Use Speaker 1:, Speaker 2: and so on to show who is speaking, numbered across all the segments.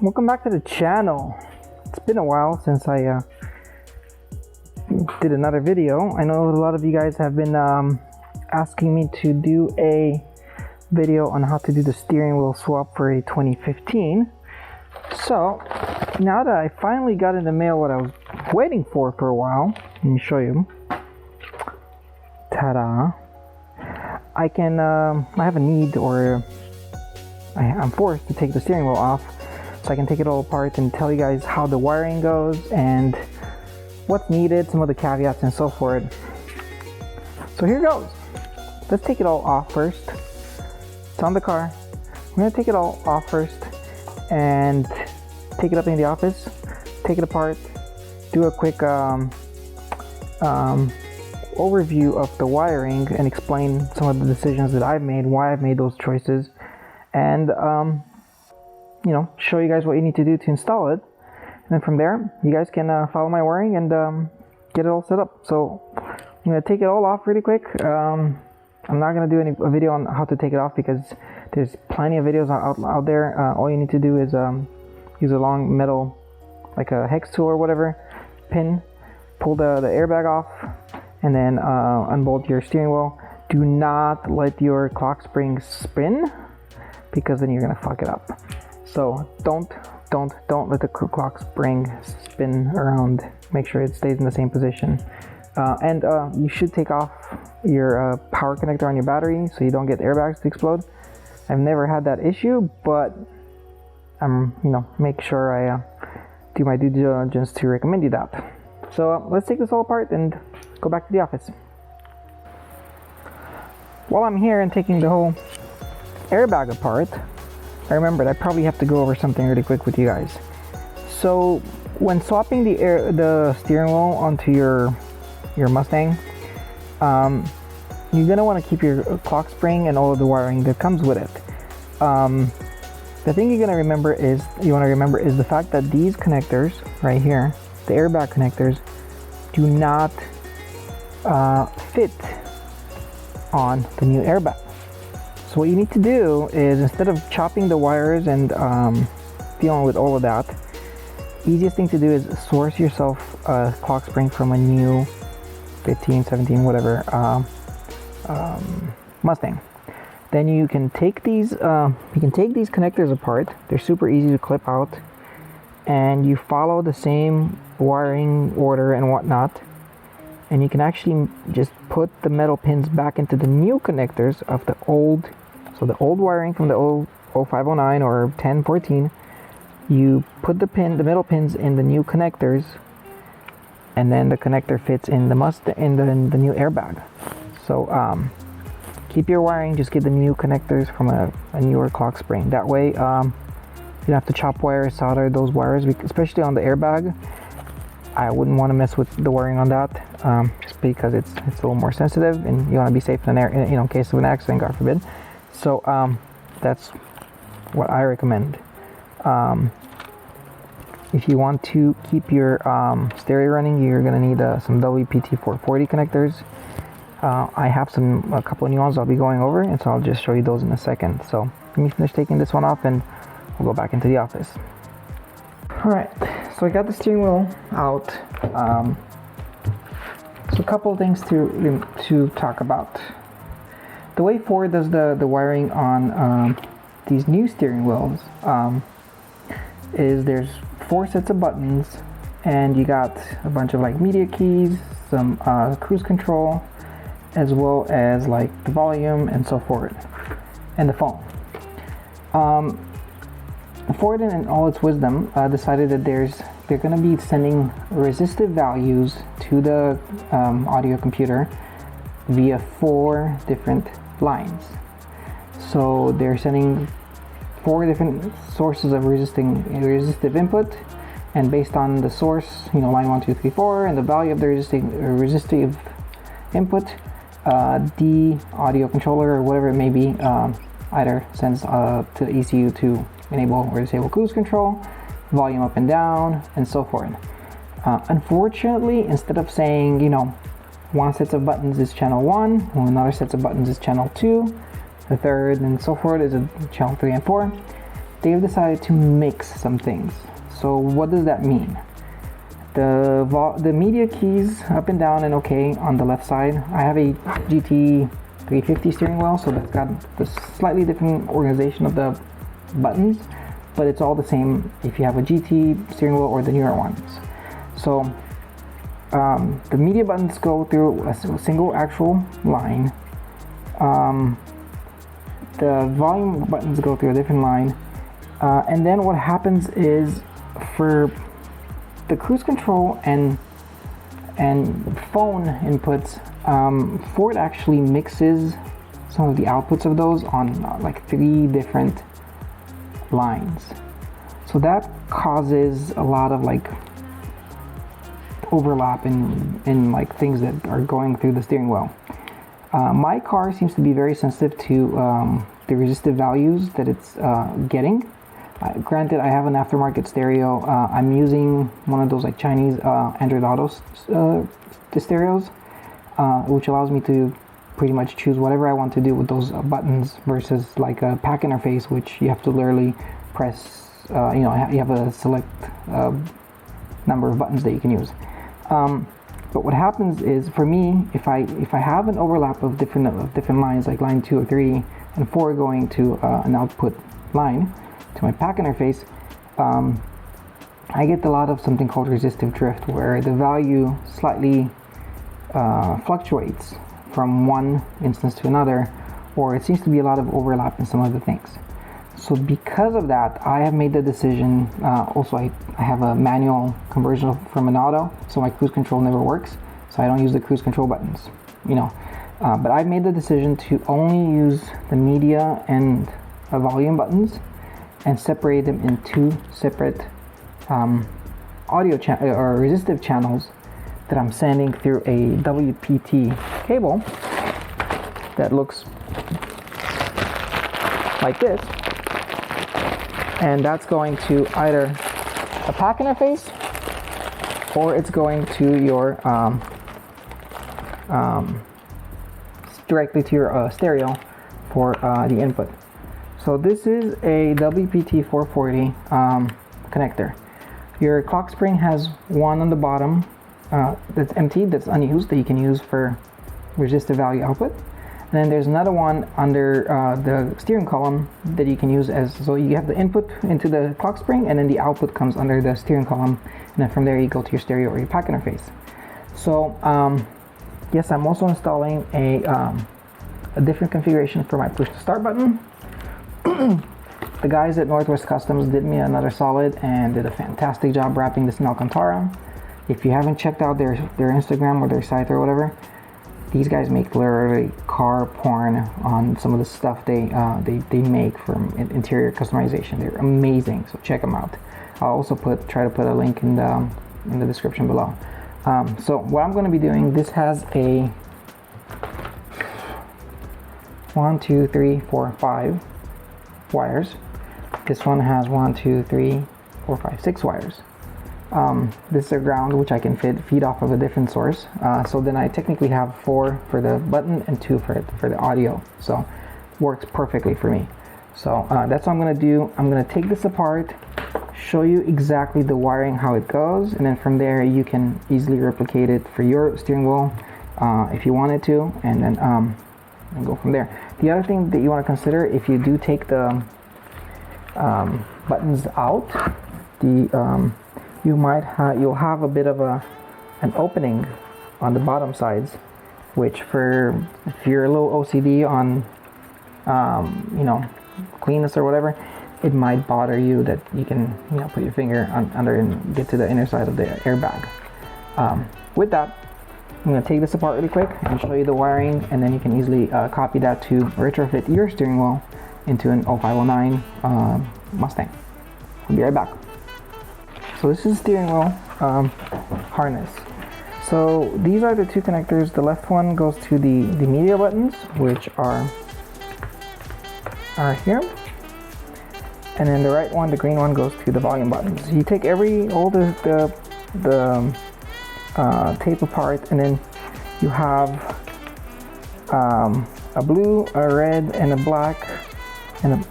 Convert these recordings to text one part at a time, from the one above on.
Speaker 1: Welcome back to the channel. It's been a while since I did another video. I know a lot of you guys have been asking me to do a video on how to do the steering wheel swap for a 2015. So now that I finally got in the mail what I was waiting for a while, let me show you. Ta-da! I have a need, or I'm forced to take the steering wheel off so I can take it all apart and tell you guys how the wiring goes and what's needed, some of the caveats and so forth. So here goes. Let's take it all off first. It's on the car. I'm gonna take it all off first and take it up in the office, take it apart, do a quick overview of the wiring and explain some of the decisions that I've made, why I've made those choices, and show you guys what you need to do to install it. And then from there, you guys can follow my wiring and get it all set up. So I'm gonna take it all off really quick. I'm not gonna do a video on how to take it off because there's plenty of videos out there. All you need to do is use a long metal, like a hex tool or whatever, pin, pull the airbag off, and then unbolt your steering wheel. Do not let your clock spring spin, because then you're gonna fuck it up. So don't let the clock spring spin around. Make sure it stays in the same position. And you should take off your power connector on your battery so you don't get airbags to explode. I've never had that issue, but make sure I do my due diligence to recommend you that. So let's take this all apart and go back to the office. While I'm here and taking the whole airbag apart, I remembered I probably have to go over something really quick with you guys. So when swapping the steering wheel onto your Mustang, you're gonna want to keep your clock spring and all of the wiring that comes with it. The thing you're gonna remember is the fact that these connectors right here, the airbag connectors, do not fit on the new airbag. So what you need to do is, instead of chopping the wires and dealing with all of that, easiest thing to do is source yourself a clock spring from a new 15, 17, whatever Mustang. Then you can take these connectors apart. They're super easy to clip out, and you follow the same wiring order and whatnot, and you can actually just put the metal pins back into the new connectors of the old wiring from the old 0509 or 1014. You put the metal pins in the new connectors, and then the connector fits in the new airbag. So keep your wiring, just get the new connectors from a newer clock spring. That way you don't have to chop wires, solder those wires, especially on the airbag. I wouldn't want to mess with the wiring on that, just because it's a little more sensitive, and you want to be safe in in case of an accident, God forbid. So that's what I recommend. If you want to keep your stereo running, you're gonna need some WPT440 connectors. I have a couple of new ones I'll be going over, and so I'll just show you those in a second. So let me finish taking this one off, and we'll go back into the office. All right, so I got the steering wheel out. So a couple of things to talk about. The way Ford does the wiring on these new steering wheels is there's 4 sets of buttons, and you got a bunch of like media keys, some cruise control, as well as like the volume and so forth, and the phone. Ford, in all its wisdom, decided that they're going to be sending resistive values to the audio computer via 4 different lines. So they're sending 4 different sources of resistive input, and based on the source, line 1, 2, 3, 4, and the value of the resistive input, the audio controller or whatever it may be either sends to the ECU to enable or disable cruise control, volume up and down, and so forth. Unfortunately, instead of saying, one set of buttons is channel 1, and another set of buttons is channel 2, the third and so forth is a channel 3 and 4, they've decided to mix some things. So what does that mean? The media keys up and down and OK on the left side. I have a GT 350 steering wheel, so that's got the slightly different organization of the buttons, but it's all the same if you have a GT steering wheel or the newer ones. So the media buttons go through a single actual line. The volume buttons go through a different line. And then what happens is, for the cruise control and phone inputs, Ford actually mixes some of the outputs of those on like 3 different lines. So that causes a lot of like overlap in like things that are going through the steering wheel. My car seems to be very sensitive to the resistive values that it's getting. Granted, I have an aftermarket stereo. I'm using one of those like Chinese Android Auto stereos, which allows me to pretty much choose whatever I want to do with those buttons, versus like a pack interface, which you have to literally press. You have a select number of buttons that you can use. But what happens is, for me, if I have an overlap of different lines, like line 2 or 3 and 4 going to an output line to my pack interface, I get a lot of something called resistive drift, where the value slightly fluctuates from one instance to another, or it seems to be a lot of overlap in some of the things. So because of that, I have made the decision. Also, I have a manual conversion from an auto, so my cruise control never works, so I don't use the cruise control buttons, but I've made the decision to only use the media and volume buttons and separate them in 2 separate audio or resistive channels that I'm sending through a WPT cable that looks like this, and that's going to either a pack interface, or it's going to your directly to your stereo for the input. So this is a WPT 440 connector. Your clock spring has one on the bottom that's empty, that's unused, that you can use for resistive value output. And then there's another one under the steering column that you can use as, so you have the input into the clock spring, and then the output comes under the steering column, and then from there you go to your stereo or your pack interface. So yes, I'm also installing a different configuration for my push to start button. The guys at Northwest Customs did me another solid and did a fantastic job wrapping this in Alcantara. If you haven't checked out their Instagram or their site or whatever, these guys make literally car porn on some of the stuff they make from interior customization. They're amazing, so check them out. I'll also try to put a link in the description below. So what I'm going to be doing, this has a 1, 2, 3, 4, 5 wires. This one has 1, 2, 3, 4, 5, 6 wires. This is a ground, which I can feed off of a different source. So then I technically have 4 for the button and 2 for the audio. So works perfectly for me. So that's what I'm going to do. I'm going to take this apart, show you exactly the wiring, how it goes, and then from there you can easily replicate it for your steering wheel if you wanted to, and then and go from there. The other thing that you want to consider, if you do take the buttons out, you'll have a bit of an opening on the bottom sides, which if you're a little OCD on cleanness or whatever, it might bother you that you can put your finger under and get to the inner side of the airbag. With that, I'm going to take this apart really quick and show you the wiring, and then you can easily copy that to retrofit your steering wheel into an 0509 Mustang. I'll be right back. So this is the steering wheel harness. So these are the 2 connectors. The left one goes to the media buttons, which are here, and then the right one, the green one, goes to the volume buttons. You take all the tape apart, and then you have a blue, a red, and a black, and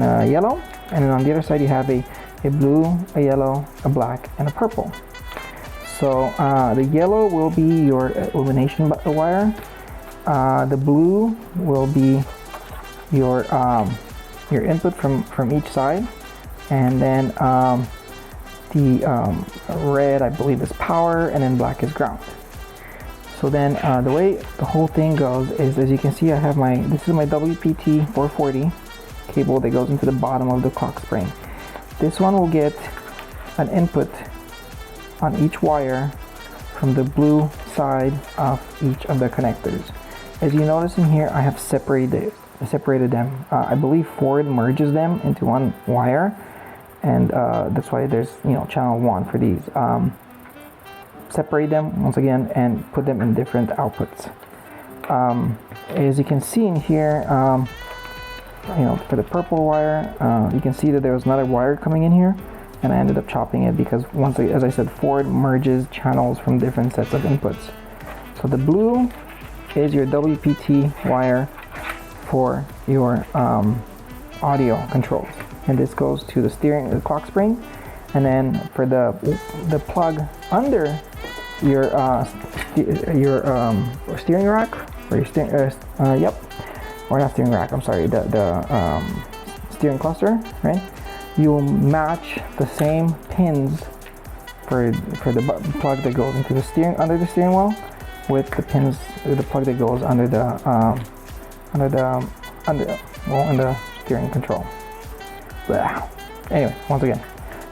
Speaker 1: a yellow and then on the other side you have a blue, a yellow, a black, and a purple. So the yellow will be your illumination wire. The blue will be your input from each side, and then the red, I believe, is power, and then black is ground. So then the way the whole thing goes is, as you can see, I have this is my WPT 440 cable that goes into the bottom of the clock spring. This one will get an input on each wire from the blue side of each of the connectors. As you notice in here, I have separated them. I believe Ford merges them into one wire, and that's why there's channel 1 for these. Separate them once again and put them in different outputs. As you can see in here, for the purple wire, you can see that there was another wire coming in here, and I ended up chopping it because as I said, Ford merges channels from different sets of inputs. So the blue is your WPT wire for your audio controls, and this goes to the clock spring, and then for the plug under your steering rack, or your steering or not steering rack, I'm sorry, the steering cluster, right? You'll match the same pins for the plug that goes into the under the steering wheel with the pins, the plug that goes under the steering control. Blah. Anyway, once again,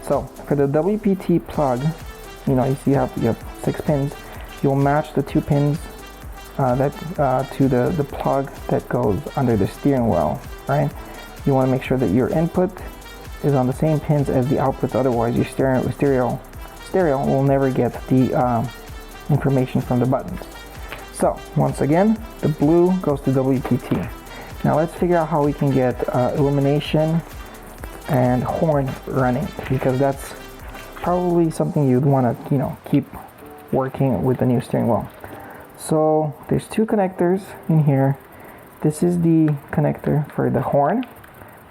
Speaker 1: so for the WPT plug, you see you have 6 pins. You'll match the 2 pins to the plug that goes under the steering wheel, right? You want to make sure that your input is on the same pins as the outputs, otherwise your stereo will never get the information from the buttons. So once again, the blue goes to WPT. Now let's figure out how we can get illumination and horn running, because that's probably something you'd want to keep working with the new steering wheel. So there's 2 connectors in here. This is the connector for the horn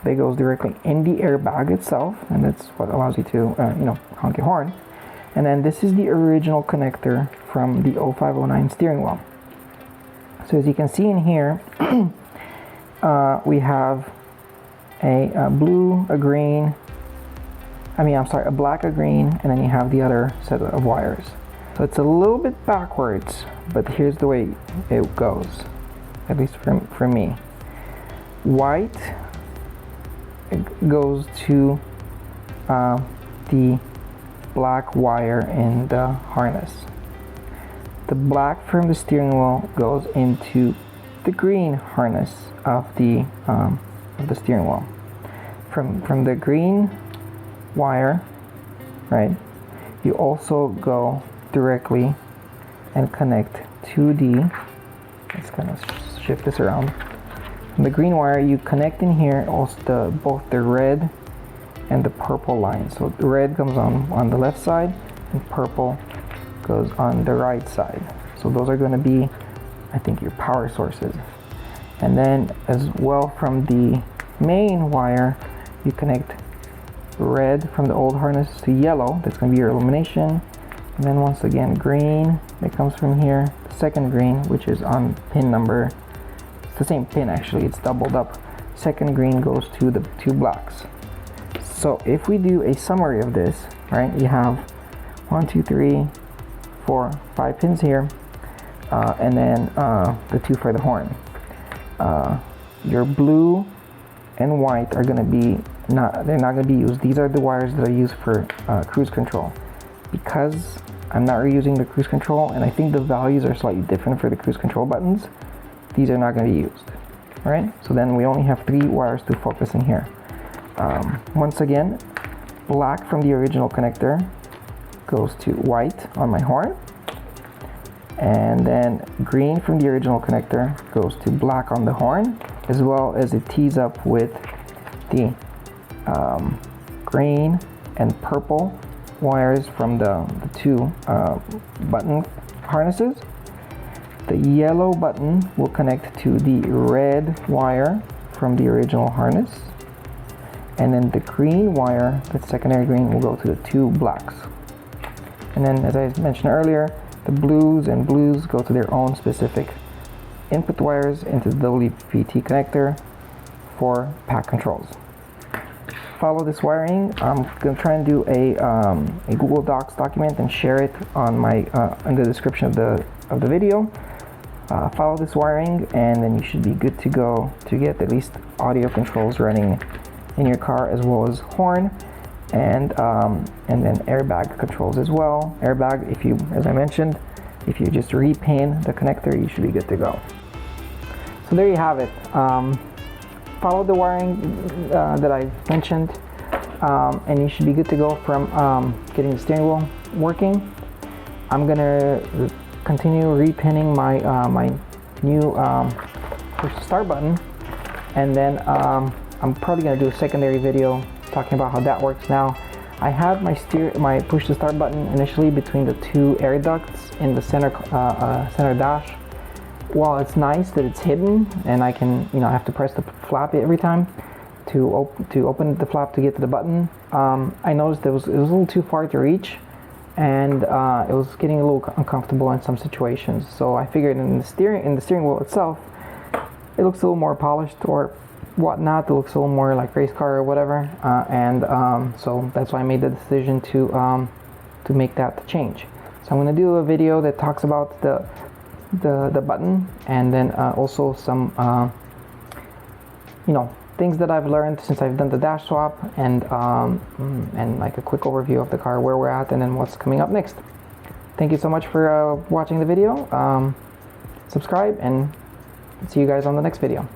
Speaker 1: that goes directly in the airbag itself, and that's what allows you to honk your horn. And then this is the original connector from the 0509 steering wheel. So as you can see in here, we have a blue, a green, a black, a green, and then you have the other set of wires. So it's a little bit backwards, but here's the way it goes, at least for me. White, it goes to the black wire in the harness. The black from the steering wheel goes into the green harness of the steering wheel. From the green wire, right, you also go directly and connect to let's kind of shift this around. From the green wire, you connect in here also both the red and the purple line. So the red comes on the left side, and purple goes on the right side. So those are going to be, I think, your power sources. And then as well, from the main wire, you connect red from the old harness to yellow. That's going to be your illumination. And then once again, green that comes from here, the second green, which is on pin number, it's the same pin actually, it's doubled up. Second green goes to the 2 blacks. So if we do a summary of this, right, you have 1, 2, 3, 4, 5 pins here, and then the 2 for the horn. Your blue and white are going to be they're not going to be used. These are the wires that are used for cruise control. Because I'm not reusing the cruise control, and I think the values are slightly different for the cruise control buttons, these are not going to be used. All right, so then we only have 3 wires to focus in here. Once again, black from the original connector goes to white on my horn, and then green from the original connector goes to black on the horn, as well as it tees up with the green and purple wires from the 2 button harnesses. The yellow button will connect to the red wire from the original harness, and then the green wire, the secondary green, will go to the two blacks. And then, as I mentioned earlier, the blues and blues go to their own specific input wires into the WPT connector for pack controls. Follow this wiring. I'm going to try and do a Google Docs document and share it on my in the description of the video. Follow this wiring, and then you should be good to go to get at least audio controls running in your car, as well as horn and then airbag controls as well. Airbag, if you, as I mentioned, if you just repin the connector, you should be good to go. So there you have it. Follow the wiring that I mentioned, and you should be good to go from getting the steering wheel working. I'm gonna continue repinning my my new push to start button, and then I'm probably gonna do a secondary video talking about how that works. Now, I have my push to start button initially between the two air ducts in the center dash. While it's nice that it's hidden and I can, I have to press the flap every time to open the flap to get to the button, I noticed it was a little too far to reach, and it was getting a little uncomfortable in some situations. So I figured in the steering wheel itself, it looks a little more polished or whatnot. It looks a little more like race car or whatever, so that's why I made the decision to make that change. So I'm going to do a video that talks about the button, and then also some things that I've learned since I've done the dash swap, and like a quick overview of the car, where we're at, and then what's coming up next. Thank you so much for watching the video. Subscribe, and see you guys on the next video.